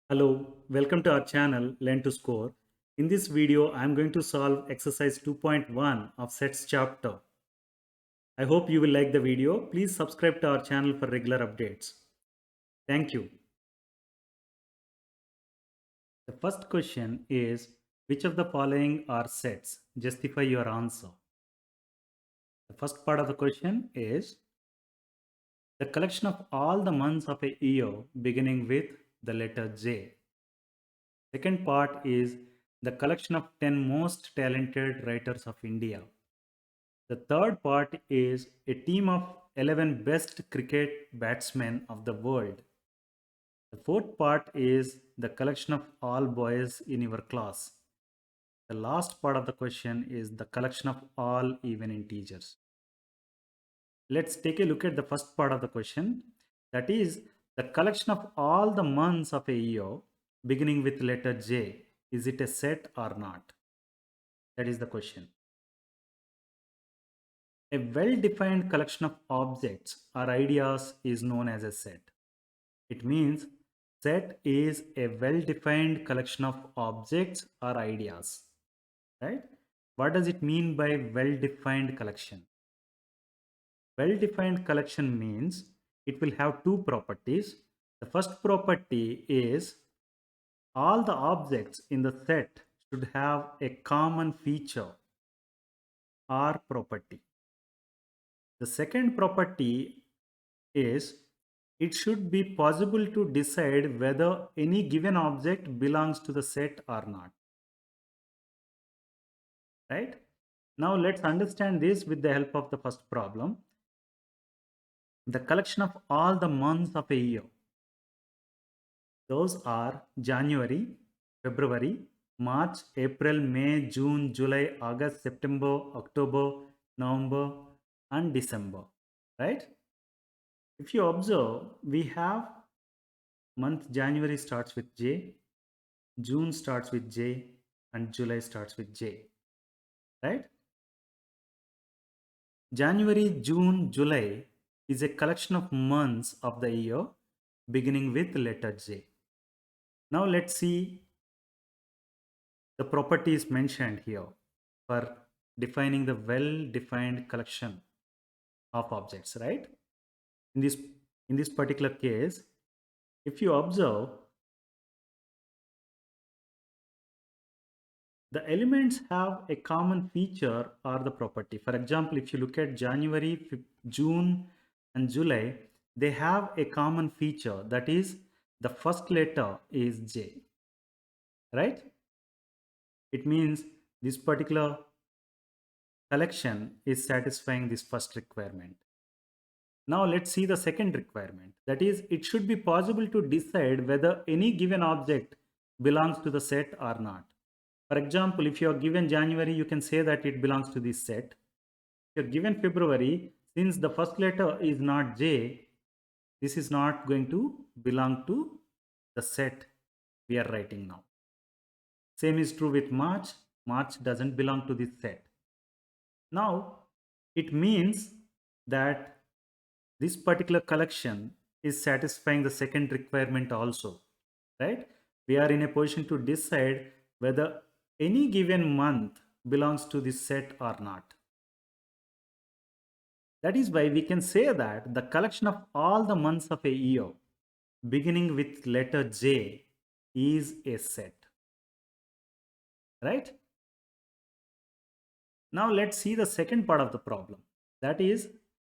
Hello, welcome to our channel Learn to Score. In this video, I am going to solve exercise 2.1 of sets chapter. I hope you will like the video. Please subscribe to our channel for regular updates. Thank you. The first question is, which of the following are sets? Justify your answer. The first part of the question is the collection of all the months of a year beginning with the letter J. Second part is the collection of 10 most talented writers of India. The third part is a team of 11 best cricket batsmen of the world. The fourth part is the collection of all boys in your class. The last part of the question is the collection of all even integers. Let's take a look at the first part of the question. That is the collection of all the months of a year beginning with letter J. Is it a set or not? That is the question. A well-defined collection of objects or ideas is known as a set. It means set is a well-defined collection of objects or ideas, right? What does it mean by well-defined collection? Well-defined collection means it will have two properties. The first property is all the objects in the set should have a common feature or property. The second property is it should be possible to decide whether any given object belongs to the set or not. Right? Now let's understand this with the help of the first problem. The collection of all the months of a year. Those are January, February, March, April, May, June, July, August, September, October, November, and December. Right? If you observe, we have month January starts with J, June starts with J, and July starts with J. Right? January, June, July is a collection of months of the year beginning with letter J. Now let's see the properties mentioned here for defining the well-defined collection of objects, right? In this particular case, if you observe, the elements have a common feature or the property. For example, if you look at January, June, and July, they have a common feature, that is the first letter is J, right? It means this particular collection is satisfying this first requirement. Now let's see the second requirement, that is it should be possible to decide whether any given object belongs to the set or not. For example, if you are given January, you can say that it belongs to this set. If you are given February, since the first letter is not J, this is not going to belong to the set we are writing now. Same is true with March. March doesn't belong to this set. Now, it means that this particular collection is satisfying the second requirement also, right? We are in a position to decide whether any given month belongs to this set or not. That is why we can say that the collection of all the months of a year beginning with letter J is a set, right? Now let's see the second part of the problem. That is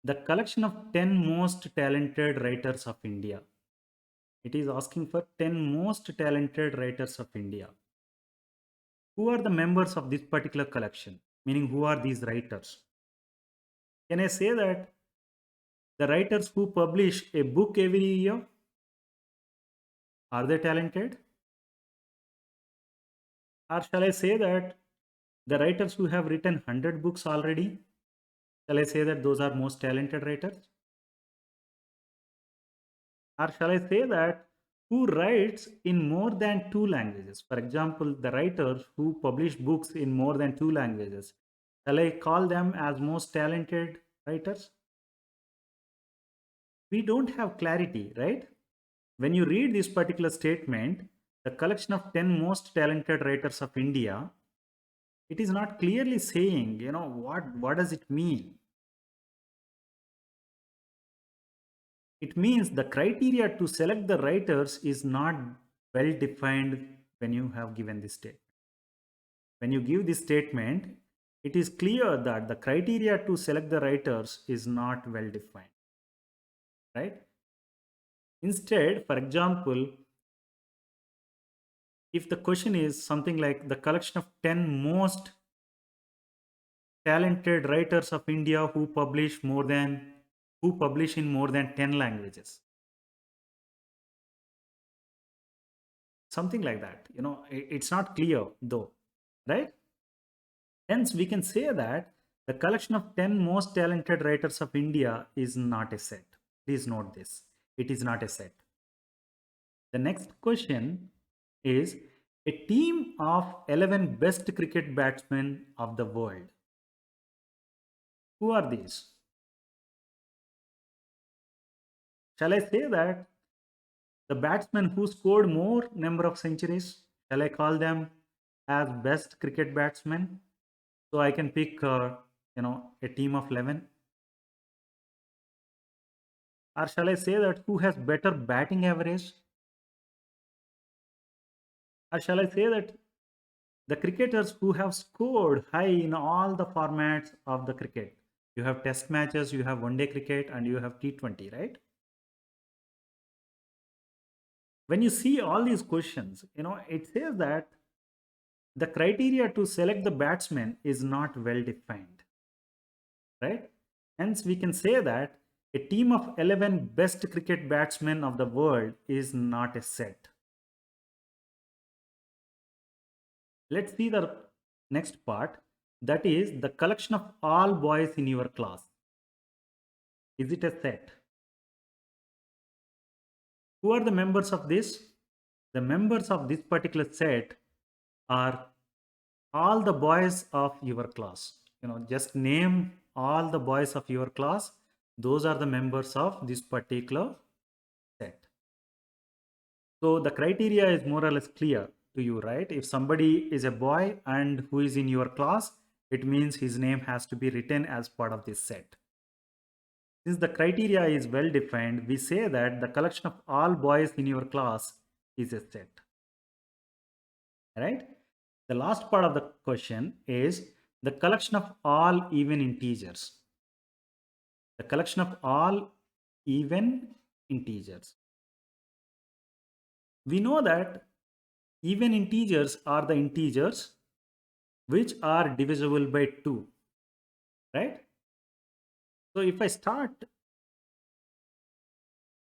the collection of 10 most talented writers of India. It is asking for 10 most talented writers of India. Who are the members of this particular collection? Meaning, who are these writers? Can I say that the writers who publish a book every year, are they talented? Or shall I say that the writers who have written 100 books already, shall I say that those are most talented writers? Or shall I say that who writes in more than two languages? For example, the writers who publish books in more than two languages, shall I call them as most talented writers? We don't have clarity, right? When you read this particular statement, the collection of 10 most talented writers of India, it is not clearly saying, what does it mean? It means the criteria to select the writers is not well defined when you have given this statement. When you give this statement, it is clear that the criteria to select the writers is not well defined, right? Instead, for example, if the question is something like the collection of 10 most talented writers of India who publish in more than 10 languages, something like that, it's not clear though, right? Hence, we can say that the collection of 10 most talented writers of India is not a set. Please note this. It is not a set. The next question is a team of 11 best cricket batsmen of the world. Who are these? Shall I say that the batsmen who scored more number of centuries, shall I call them as best cricket batsmen? So I can pick, a team of 11. Or shall I say that who has better batting average? Or shall I say that the cricketers who have scored high in all the formats of the cricket? You have test matches, you have one day cricket, and you have T20, right? When you see all these questions, it says that the criteria to select the batsman is not well defined, right? Hence, we can say that a team of 11 best cricket batsmen of the world is not a set. Let's see the next part, that is the collection of all boys in your class. Is it a set? Who are the members of this? The members of this particular set are all the boys of your class. Just name all the boys of your class. Those are the members of this particular set. So the criteria is more or less clear to you, right? If somebody is a boy and who is in your class, it means his name has to be written as part of this set. Since the criteria is well defined, we say that the collection of all boys in your class is a set. Right? The last part of the question is the collection of all even integers. The collection of all even integers. We know that even integers are the integers which are divisible by 2. Right? So if I start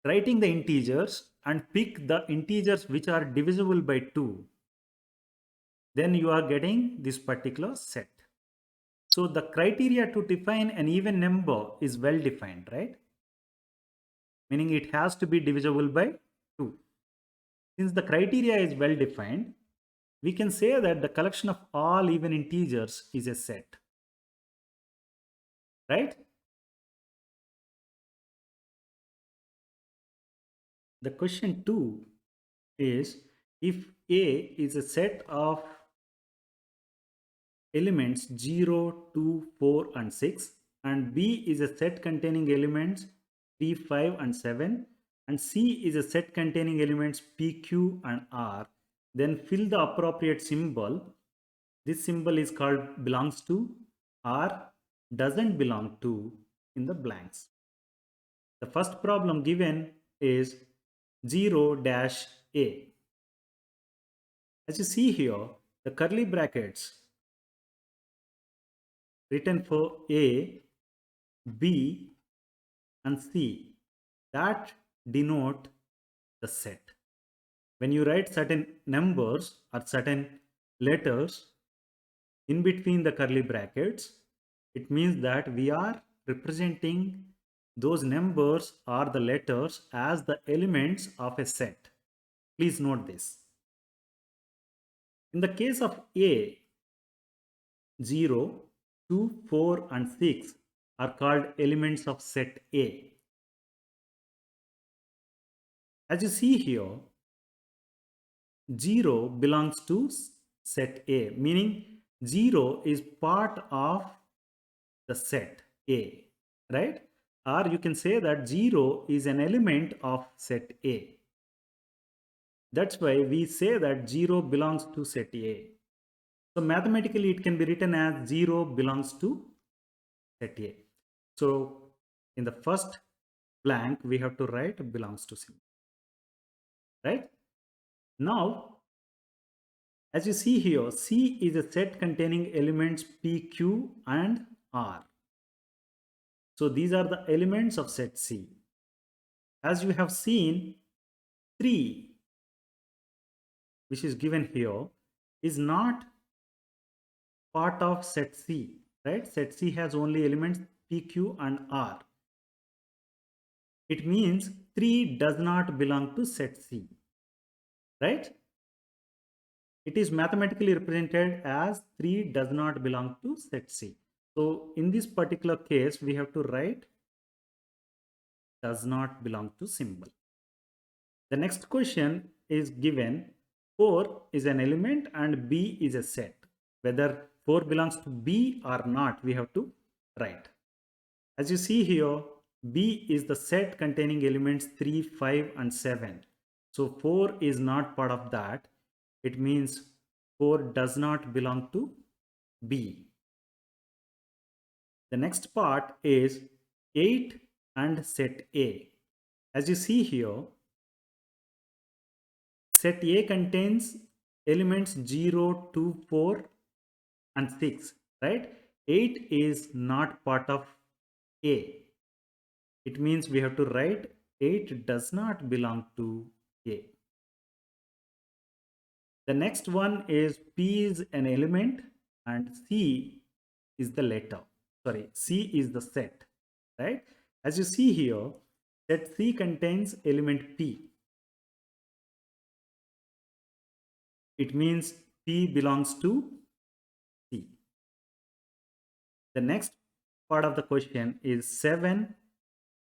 writing the integers and pick the integers which are divisible by 2, then you are getting this particular set. So the criteria to define an even number is well defined, right? Meaning it has to be divisible by 2. Since the criteria is well defined, we can say that the collection of all even integers is a set, right? The question 2 is if A is a set of elements 0, 2, 4 and 6 and B is a set containing elements 3, 5 and 7 and C is a set containing elements P, Q and R, then fill the appropriate symbol. This symbol is called belongs to or doesn't belong to in the blanks. The first problem given is 0-A. As you see here, the curly brackets written for A, B and C that denote the set. When you write certain numbers or certain letters in between the curly brackets, it means that we are representing those numbers or the letters as the elements of a set. Please note this. In the case of A, 0, 2, 4 and 6 are called elements of set A. As you see here, 0 belongs to set A, meaning 0 is part of the set A, right? Or you can say that 0 is an element of set A. That's why we say that 0 belongs to set A. So mathematically it can be written as 0 belongs to set A. So in the first blank we have to write belongs to symbol, right? Now as you see here, C is a set containing elements P, Q and R. So these are the elements of set C. As you have seen, 3, which is given here, is not part of set C, right? Set C has only elements P, Q and R. It means 3 does not belong to set C, right? It is mathematically represented as 3 does not belong to set C. So in this particular case, we have to write does not belong to symbol. The next question is given 4 is an element and B is a set. Whether 4 belongs to B or not, we have to write. As you see here, B is the set containing elements 3, 5 and 7. So 4 is not part of that. It means 4 does not belong to B. The next part is 8 and set A. As you see here, set A contains elements 0, 2, 4 and 6, right? 8 is not part of A. It means we have to write 8 does not belong to A. The next one is P is an element and C is the letter. Sorry, C is the set, right? As you see here, set C contains element P. It means P belongs to C. The next part of the question is 7,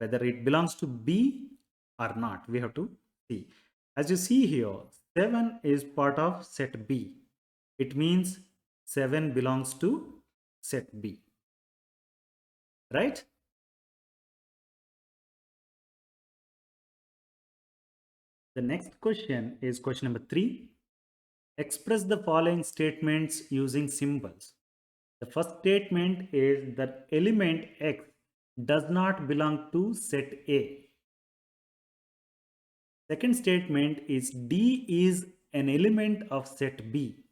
whether it belongs to B or not. We have to see. As you see here, 7 is part of set B. It means 7 belongs to set B, right? The next question is question number 3. Express the following statements using symbols. The first statement is that element X does not belong to set A. Second statement is D is an element of set B.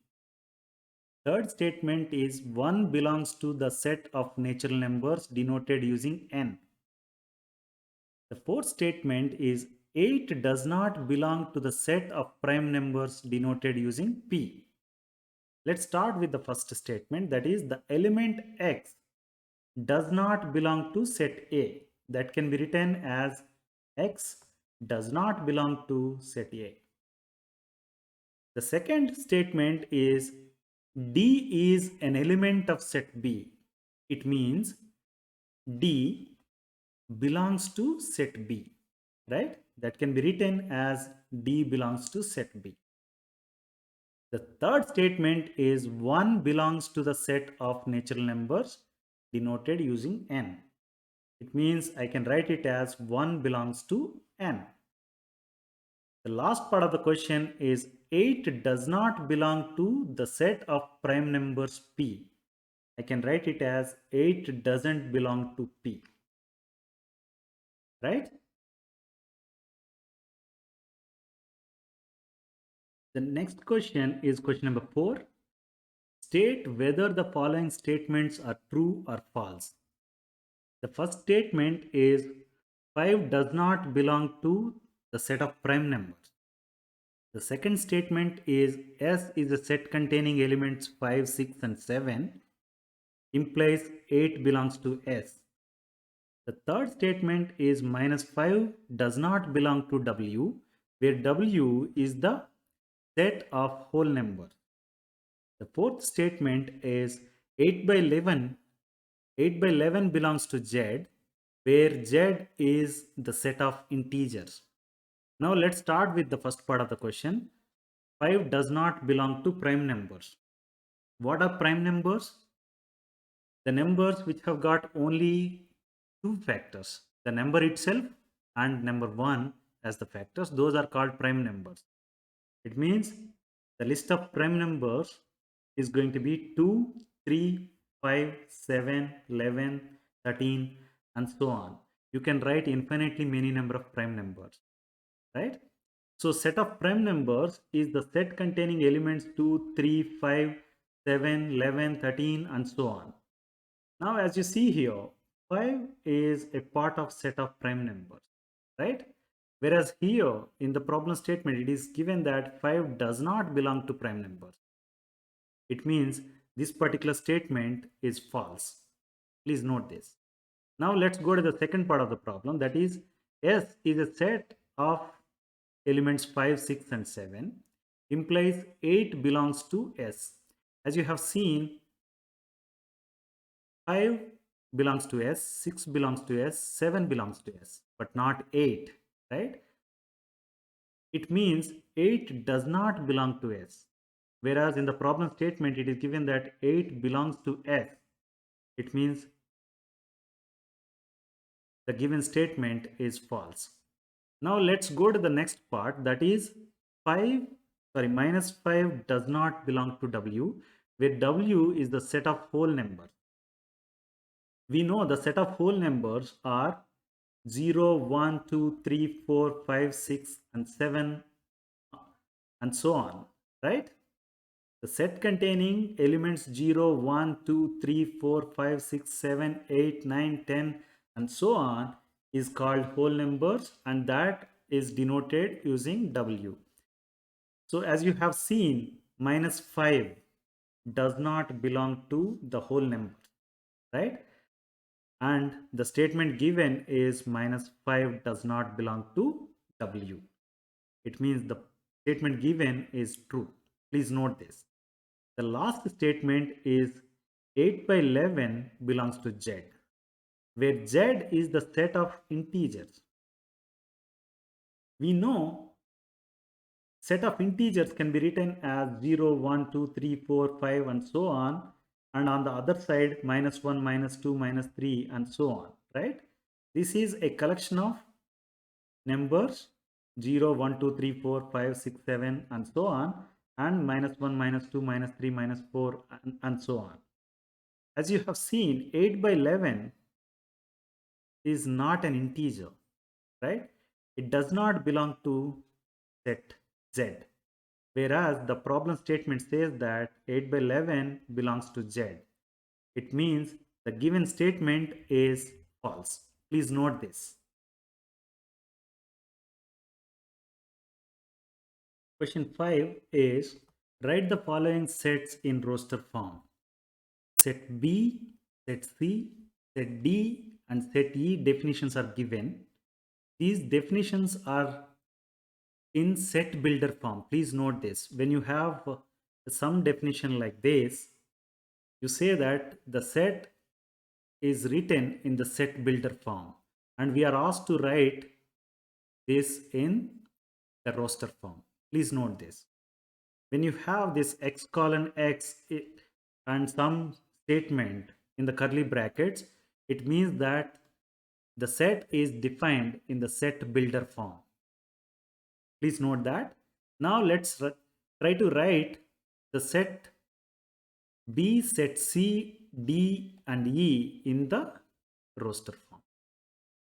Third statement is 1 belongs to the set of natural numbers denoted using n. The fourth statement is 8 does not belong to the set of prime numbers denoted using p. Let's start with the first statement, that is the element x does not belong to set A. That can be written as x does not belong to set A. The second statement is D is an element of set B. It means D belongs to set B, right? That can be written as D belongs to set B. The third statement is 1 belongs to the set of natural numbers denoted using n. It means I can write it as 1 belongs to n. The last part of the question is 8 does not belong to the set of prime numbers p. I can write it as 8 doesn't belong to p. Right? The next question is question number 4. State whether the following statements are true or false. The first statement is 5 does not belong to the set of prime numbers. The second statement is S is a set containing elements 5, 6 and 7, implies 8 belongs to S. The third statement is -5 does not belong to W, where W is the set of whole numbers. The fourth statement is 8 by 11. 8 by 11 belongs to Z, where Z is the set of integers. Now let's start with the first part of the question. 5 does not belong to prime numbers. What are prime numbers? The numbers which have got only two factors, the number itself and number 1 as the factors, those are called prime numbers. It means the list of prime numbers is going to be 2, 3, 5, 7, 11, 13 and so on. You can write infinitely many number of prime numbers, right? So set of prime numbers is the set containing elements 2, 3, 5, 7, 11, 13 and so on. Now as you see here, 5 is a part of set of prime numbers, right? Whereas here in the problem statement, it is given that 5 does not belong to prime numbers. It means this particular statement is false. Please note this. Now let's go to the second part of the problem, that is S is a set of elements 5, 6 and 7, implies 8 belongs to S. As you have seen, 5 belongs to S, 6 belongs to S, 7 belongs to S, but not 8, right? It means 8 does not belong to S. Whereas in the problem statement, it is given that 8 belongs to S. It means the given statement is false. Now let's go to the next part, that is minus 5 does not belong to W, where W is the set of whole numbers. We know the set of whole numbers are 0, 1, 2, 3, 4, 5, 6 and 7 and so on, right? The set containing elements 0, 1, 2, 3, 4, 5, 6, 7, 8, 9, 10 and so on is called whole numbers, and that is denoted using W. So as you have seen, minus 5 does not belong to the whole number, right? And the statement given is minus 5 does not belong to W. It means the statement given is true. Please note this. The last statement is 8 by 11 belongs to Z, where Z is the set of integers. We know set of integers can be written as 0, 1, 2, 3, 4, 5 and so on. And on the other side, minus 1, minus 2, minus 3 and so on, right? This is a collection of numbers 0, 1, 2, 3, 4, 5, 6, 7 and so on, and minus 1, minus 2, minus 3, minus 4 and so on. As you have seen, 8 by 11 is not an integer, right? It does not belong to set Z. Whereas the problem statement says that 8 by 11 belongs to Z. It means the given statement is false. Please note this. Question 5 is, write the following sets in roster form. Set B, set C, set D and set E definitions are given. These definitions are in set builder form. Please note this. When you have some definition like this, you say that the set is written in the set builder form, and we are asked to write this in the roster form. Please note this. When you have this x colon x and some statement in the curly brackets, it means that the set is defined in the set builder form. Please note that. Now let's try to write the set B, set C, D and E in the roster form.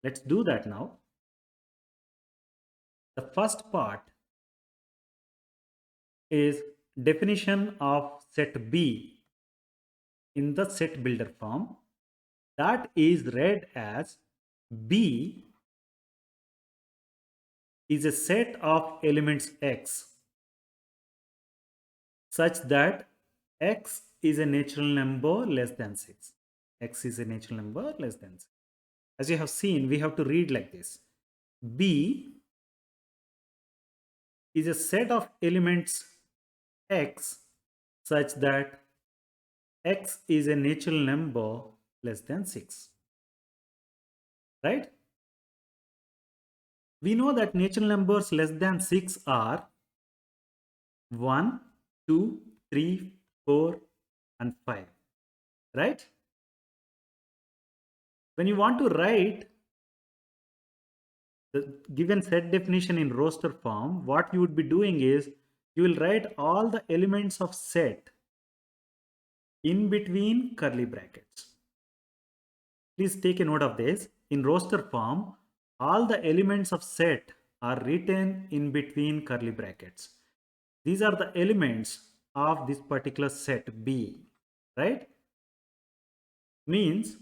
Let's do that now. The first part is definition of set B in the set builder form. That is read as B is a set of elements X such that X is a natural number less than 6. X is a natural number less than 6. As you have seen, we have to read like this. B is a set of elements X such that X is a natural number less than 6. Right? We know that natural numbers less than 6 are 1, 2, 3, 4, and 5, right? When you want to write the given set definition in roster form, what you would be doing is you will write all the elements of set in between curly brackets. Please take a note of this. In roster form, all the elements of set are written in between curly brackets. These are the elements of this particular set B, right? Means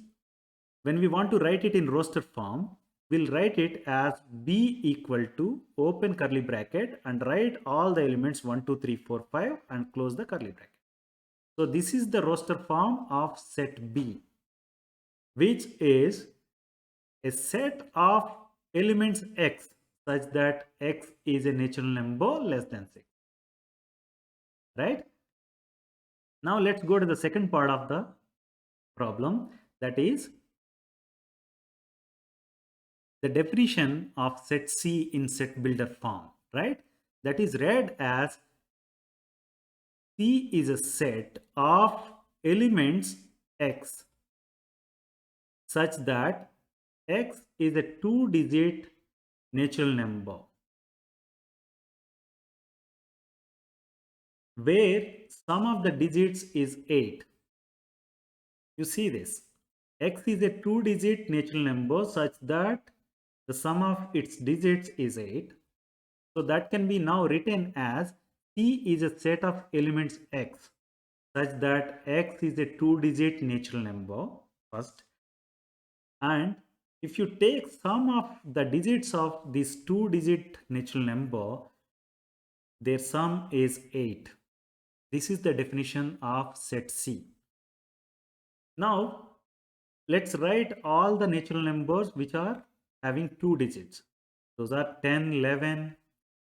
when we want to write it in roster form, we'll write it as B equal to open curly bracket and write all the elements 1, 2, 3, 4, 5 and close the curly bracket. So this is the roster form of set B, which is a set of elements X such that X is a natural number less than 6, right? Now let's go to the second part of the problem, that is the definition of set C in set builder form, right? That is read as C is a set of elements X such that X is a 2-digit natural number where sum of the digits is 8. You see this. X is a 2-digit natural number such that the sum of its digits is 8. So that can be now written as C is a set of elements X such that X is a 2-digit natural number first. And if you take sum of the digits of this 2-digit natural number, their sum is 8. This is the definition of set C. Now, let's write all the natural numbers which are having 2 digits. Those are 10, 11,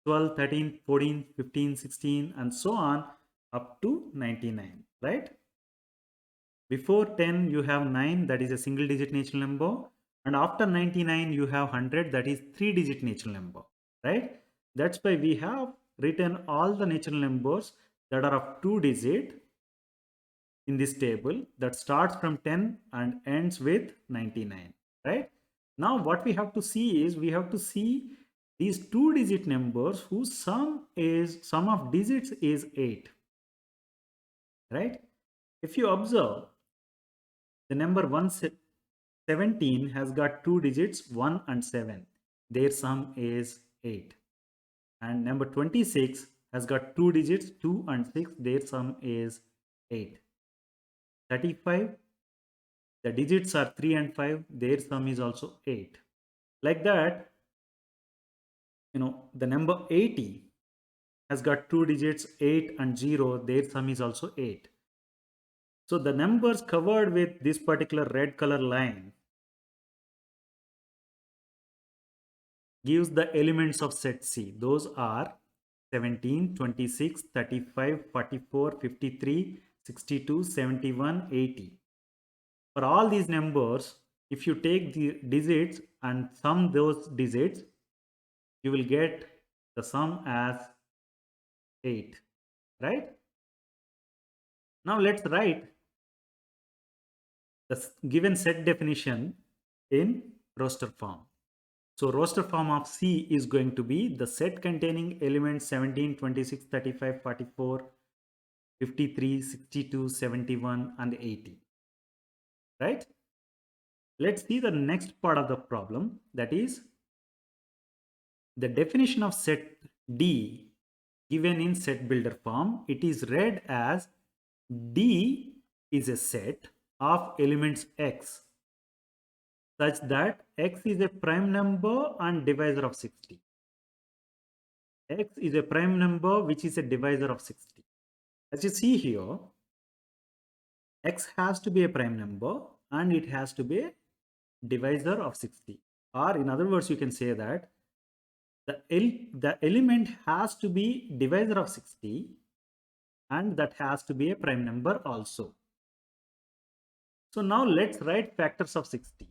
12, 13, 14, 15, 16 and so on up to 99, right? Before 10 you have 9, that is a single digit natural number, and after 99 you have 100, that is 3-digit natural number, right? That's why we have written all the natural numbers that are of 2 digit in this table that starts from 10 and ends with 99, right? Now what we have to see is we have to see these 2-digit numbers whose sum of digits is 8, right? If you observe, the number 117 has got 2 digits 1 and 7, their sum is 8, and number 26 has got 2 digits 2 and 6, their sum is 8. 35, the digits are 3 and 5, their sum is also 8. Like that, the number 80 has got 2 digits 8 and 0, their sum is also 8. So the numbers covered with this particular red color line gives the elements of set C. Those are 17, 26, 35, 44, 53, 62, 71, 80. For all these numbers, if you take the digits and sum those digits, you will get the sum as 8, right? Now let's write the given set definition in roster form. So roster form of C is going to be the set containing elements 17, 26, 35, 44, 53, 62, 71 and 80, right? Let's see the next part of the problem, that is the definition of set D given in set builder form. It is read as D is a set of elements X such that X is a prime number and divisor of 60. X is a prime number which is a divisor of 60. As you see here, X has to be a prime number and it has to be a divisor of 60. Or in other words, you can say that the element has to be divisor of 60 and that has to be a prime number also. So now let's write factors of 60.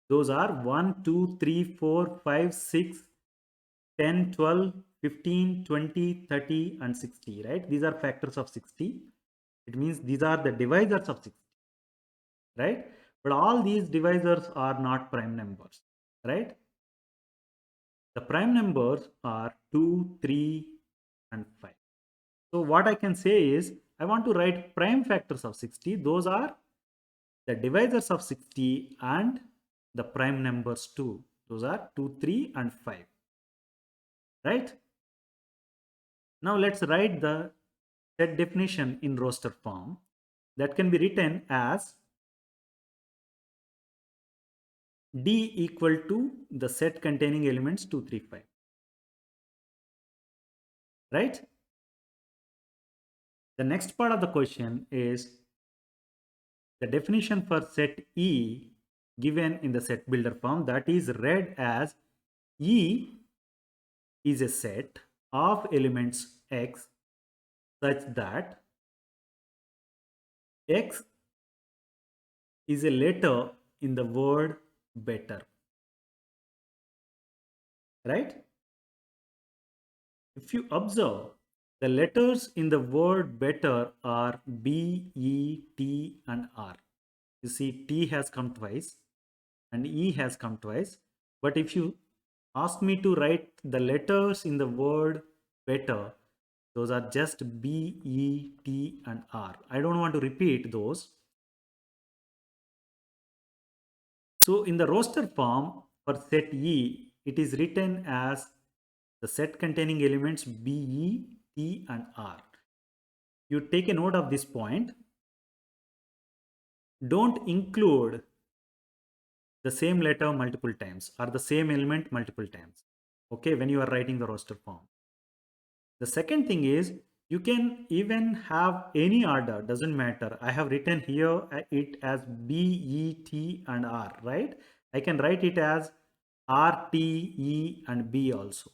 Those are 1, 2, 3, 4, 5, 6, 10, 12, 15, 20, 30, and 60, right? These are factors of 60. It means these are the divisors of 60, right? But all these divisors are not prime numbers, right? The prime numbers are 2, 3, and 5. So what I can say is, I want to write prime factors of 60. Those are the divisors of 60 and the prime numbers too. Those are 2, 3, and 5, right? Now let's write the set definition in roster form. That can be written as D equal to the set containing elements 2, 3, 5, right? The next part of the question is the definition for set E given in the set builder form, that is read as E is a set of elements X such that X is a letter in the word better, right? If you observe, the letters in the word better are B, E, T, and R. You see, T has come twice and E has come twice. But if you ask me to write the letters in the word better, those are just B, E, T, and R. I don't want to repeat those. So in the roster form for set E, it is written as the set containing elements B, E, T, and R. You take a note of this point. Don't include the same letter multiple times or the same element multiple times, okay, when you are writing the roster form. The second thing is, you can even have any order, doesn't matter. I have written here it as B, E, T, and R, right? I can write it as R, T, E, and B also,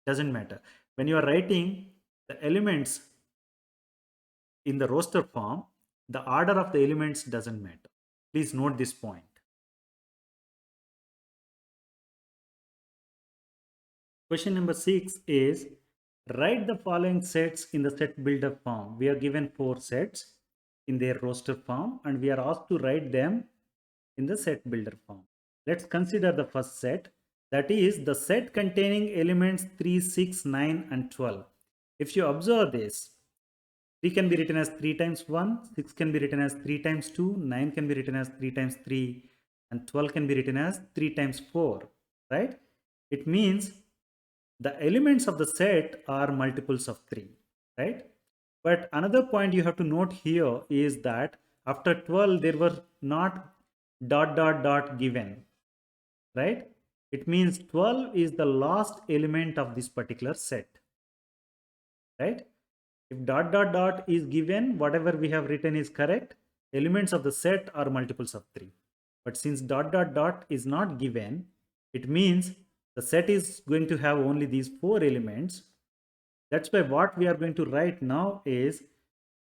doesn't matter. When you are writing the elements in the roster form, the order of the elements doesn't matter. Please note this point. Question number 6 is, write the following sets in the set builder form. We are given 4 sets in their roster form and we are asked to write them in the set builder form. Let's consider the first set, that is the set containing elements 3, 6, 9, and 12. If you observe this, 3 can be written as 3 times 1, 6 can be written as 3 times 2, 9 can be written as 3 times 3, and 12 can be written as 3 times 4, right? It means the elements of the set are multiples of 3, right? But another point you have to note here is that after 12 there were not dot dot dot given, right? It means 12 is the last element of this particular set, right? If dot dot dot is given, whatever we have written is correct. Elements of the set are multiples of 3. But since dot dot dot is not given, it means the set is going to have only these 4 elements. That's why what we are going to write now is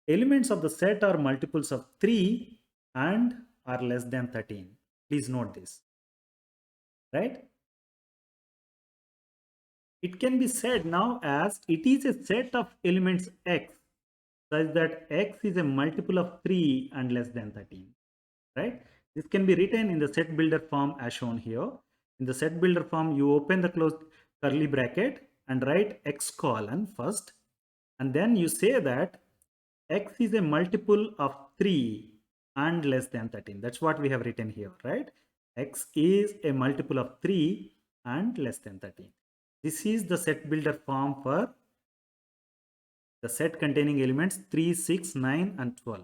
elements of the set are multiples of 3 and are less than 13. Please note this, right? It can be said now as it is a set of elements X such that X is a multiple of 3 and less than 13, right? This can be written in the set builder form as shown here. In the set builder form, you open the closed curly bracket and write X colon first, and then you say that X is a multiple of 3 and less than 13. That's what we have written here, right? X is a multiple of 3 and less than 13. This is the set builder form for the set containing elements 3, 6, 9, and 12.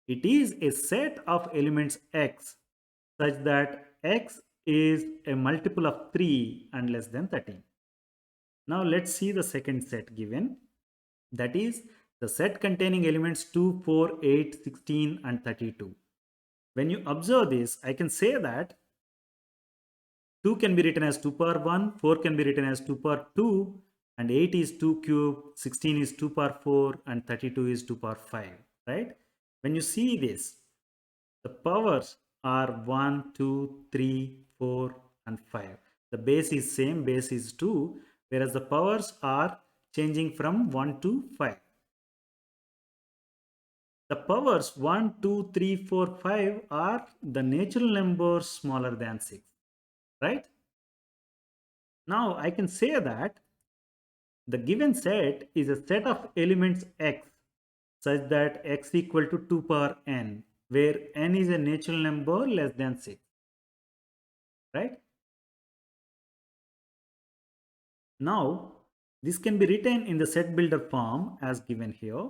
It is a set of elements X such that X is a multiple of 3 and less than 13. Now let's see the second set given. That is the set containing elements 2, 4, 8, 16, and 32. When you observe this, I can say that 2 can be written as 2 power 1, 4 can be written as 2 power 2, and 8 is 2 cube, 16 is 2 power 4, and 32 is 2 power 5, right? When you see this, the powers are 1, 2, 3, 4, and 5. The base is same, base is 2, whereas the powers are changing from 1 to 5. The powers 1, 2, 3, 4, 5 are the natural numbers smaller than 6, right? Now I can say that the given set is a set of elements x such that x equal to 2 power n, where n is a natural number less than 6, right? Now this can be written in the set builder form as given here.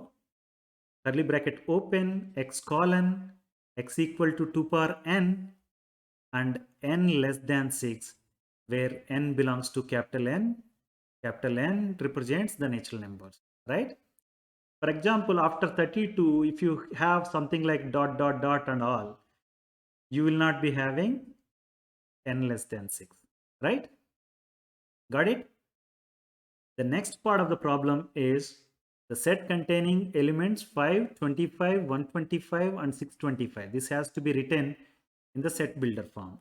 Curly bracket open, x colon, x equal to 2 power n and n less than 6, where n belongs to capital N. Capital N represents the natural numbers, right? For example, after 32, if you have something like dot, dot, dot and all, you will not be having n less than 6, right? Got it? The next part of the problem is the set containing elements 5, 25, 125 and 625. This has to be written in the set builder form.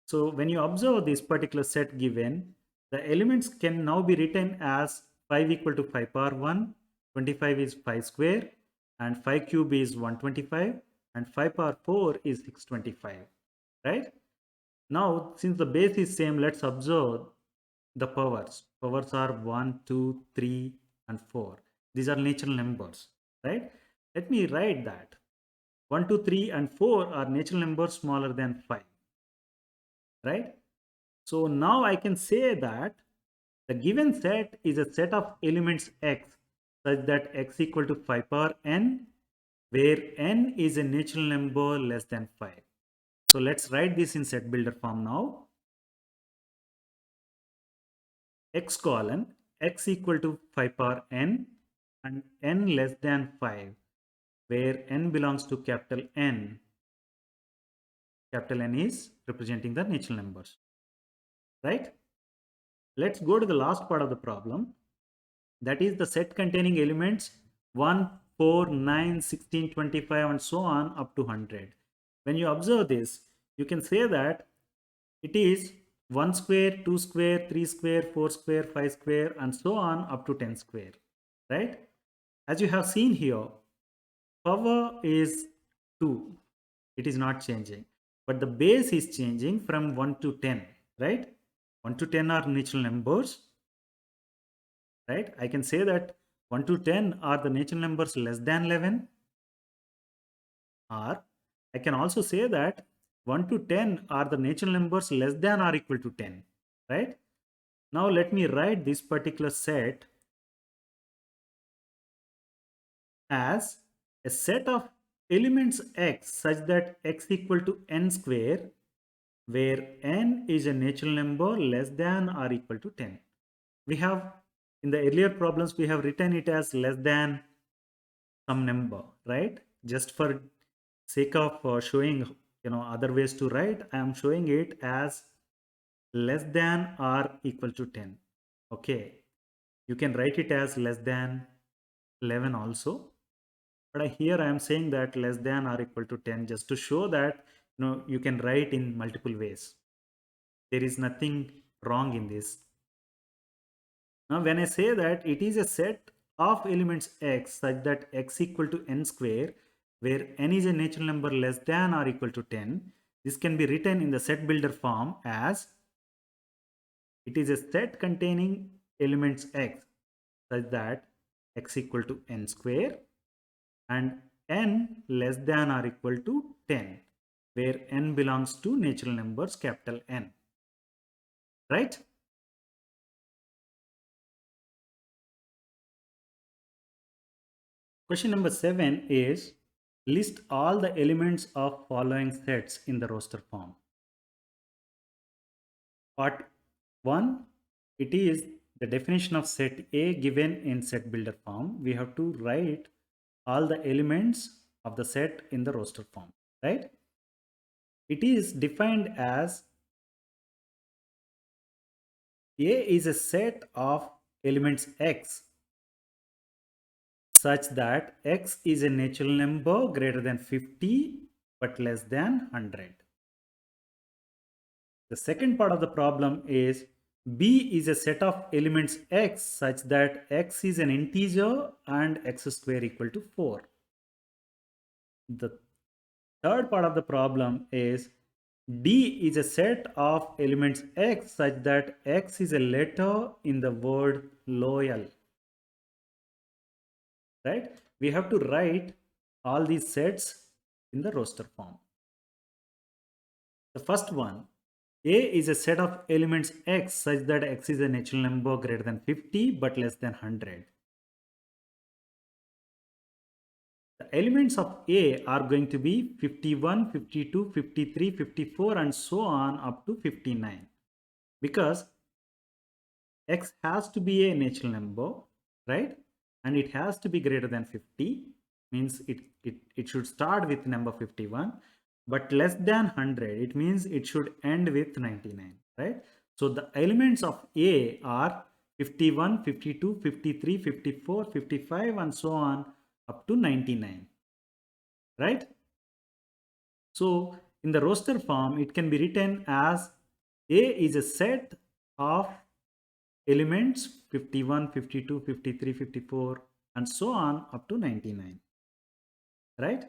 So when you observe this particular set given, the elements can now be written as 5 equal to 5 power 1, 25 is 5 square, and 5 cube is 125, and 5 power 4 is 625, right? Now, since the base is same, let's observe the powers. Powers are 1, 2, 3, and 4. These are natural numbers, right? Let me write that. 1, 2, 3, and 4 are natural numbers smaller than 5, right? So now I can say that the given set is a set of elements x such that x equal to 5 power n, where n is a natural number less than 5. So let's write this in set builder form now. X colon x equal to 5 power n and n less than 5, where n belongs to capital N. Capital N is representing the natural numbers, right? Let's go to the last part of the problem. That is the set containing elements 1, 4, 9, 16, 25 and so on up to 100. When you observe this, you can say that it is 1 square, 2 square, 3 square, 4 square, 5 square and so on up to 10 square, right? As you have seen here, power is 2. It is not changing. But the base is changing from 1 to 10, right? 1 to 10 are natural numbers, right? I can say that 1 to 10 are the natural numbers less than 11, or I can also say that 1 to 10 are the natural numbers less than or equal to 10, right? Now let me write this particular set as a set of elements x such that x equal to n square, where n is a natural number less than or equal to 10. We have, in the earlier problems, we have written it as less than some number, right? Just for sake of showing, other ways to write, I am showing it as less than or equal to 10. Okay, you can write it as less than 11 also, but here I am saying that less than or equal to 10 just to show that you can write in multiple ways. There is nothing wrong in this. Now when I say that it is a set of elements x such that x equal to n square, where n is a natural number less than or equal to 10, this can be written in the set builder form as it is a set containing elements x such that x equal to n square and n less than or equal to 10, where n belongs to natural numbers capital N, right? Question number 7 is list all the elements of following sets in the roster form. Part 1, it is the definition of set A given in set builder form. We have to write all the elements of the set in the roster form, right? It is defined as A is a set of elements x such that x is a natural number greater than 50 but less than 100. The second part of the problem is B is a set of elements x such that x is an integer and x square equal to 4. The third part of the problem is D is a set of elements x such that x is a letter in the word loyal. Right? We have to write all these sets in the roster form. The first one, A is a set of elements x such that x is a natural number greater than 50 but less than 100. The elements of A are going to be 51, 52, 53, 54 and so on up to 59. Because x has to be a natural number, right? And it has to be greater than 50, means it should start with number 51, but less than 100, it means it should end with 99, right? So the elements of A are 51, 52, 53, 54, 55 and so on up to 99, right? So in the roster form, it can be written as A is a set of elements 51, 52, 53, 54 and so on up to 99, right?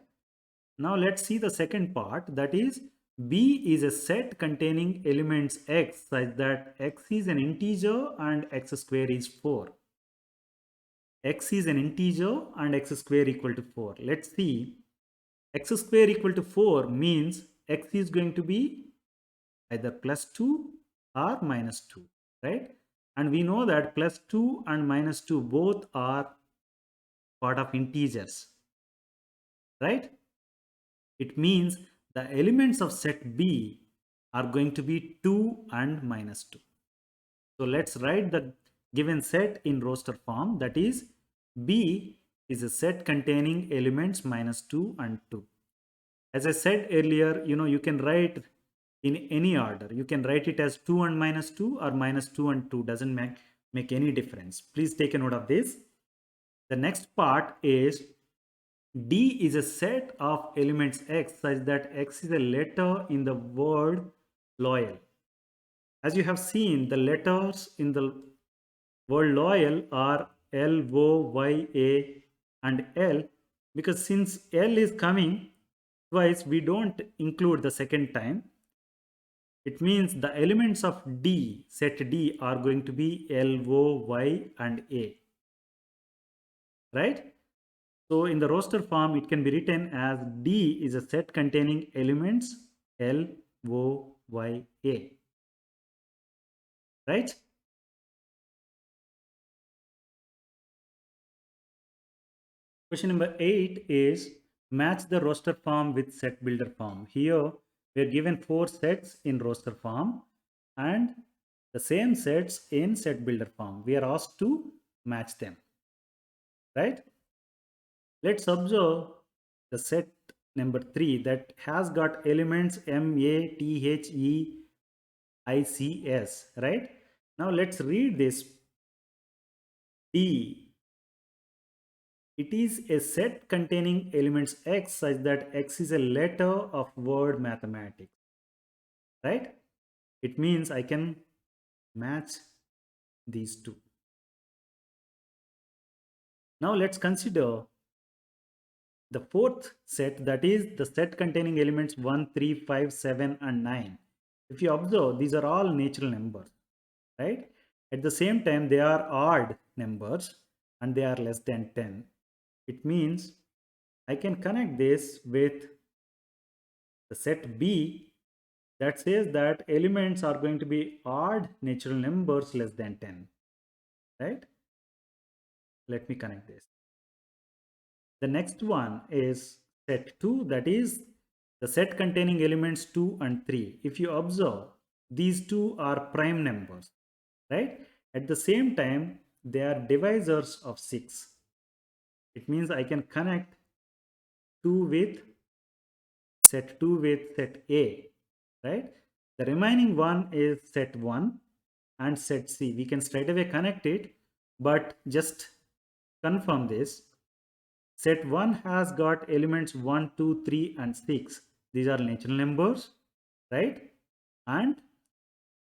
Now let's see the second part, that is B is a set containing elements x such that x is an integer and x square is 4. X is an integer and x square equal to 4. Let's see, x square equal to 4 means x is going to be either plus 2 or minus 2, right? And we know that plus 2 and minus 2 both are part of integers, right? It means the elements of set B are going to be 2 and minus 2. So let's write the given set in roster form, that is B is a set containing elements minus 2 and 2. As I said earlier, you can write in any order. You can write it as 2 and minus 2 or minus 2 and 2, doesn't make any difference. Please take a note of this. The next part is D is a set of elements x such that x is a letter in the word loyal. As you have seen, the letters in the word loyal are L, O, Y, A and L, because since L is coming twice, we don't include the second time. It means the elements of D, set D, are going to be L, O, Y and A, right? So in the roster form, it can be written as D is a set containing elements L, O, Y, A, right? Question number 8 is match the roster form with set builder form. Here we are given 4 sets in roster form and the same sets in set builder form. We are asked to match them, right? Let's observe the set number 3 that has got elements M, A, T, H, E, I, C, S, right? Now let's read this. D. It is a set containing elements x such that x is a letter of word mathematics, right? It means I can match these two. Now let's consider the fourth set, that is the set containing elements 1, 3, 5, 7 and 9. If you observe, these are all natural numbers, right? At the same time, they are odd numbers and they are less than 10. It means I can connect this with the set B that says that elements are going to be odd natural numbers less than 10, right? Let me connect this. The next one is set 2, that is the set containing elements 2 and 3. If you observe, these two are prime numbers, right? At the same time, they are divisors of 6. It means I can connect 2 with set 2 with set A, right? The remaining one is set 1 and set C. We can straight away connect it, but just confirm this. Set 1 has got elements 1, 2, 3 and 6. These are natural numbers, right? And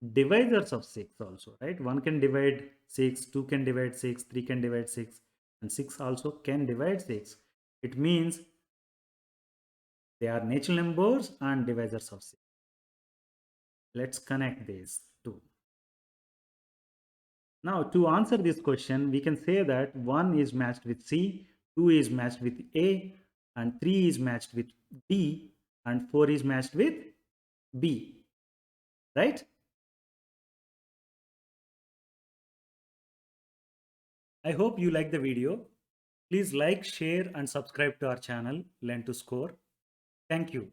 divisors of 6 also, right? 1 can divide 6, 2 can divide 6, 3 can divide 6, and 6 also can divide 6. It means they are natural numbers and divisors of 6. Let's connect these two. Now, to answer this question, we can say that 1 is matched with C, 2 is matched with A, and 3 is matched with D, and 4 is matched with B, right? I hope you like the video. Please like, share, and subscribe to our channel, Learn to Score. Thank you.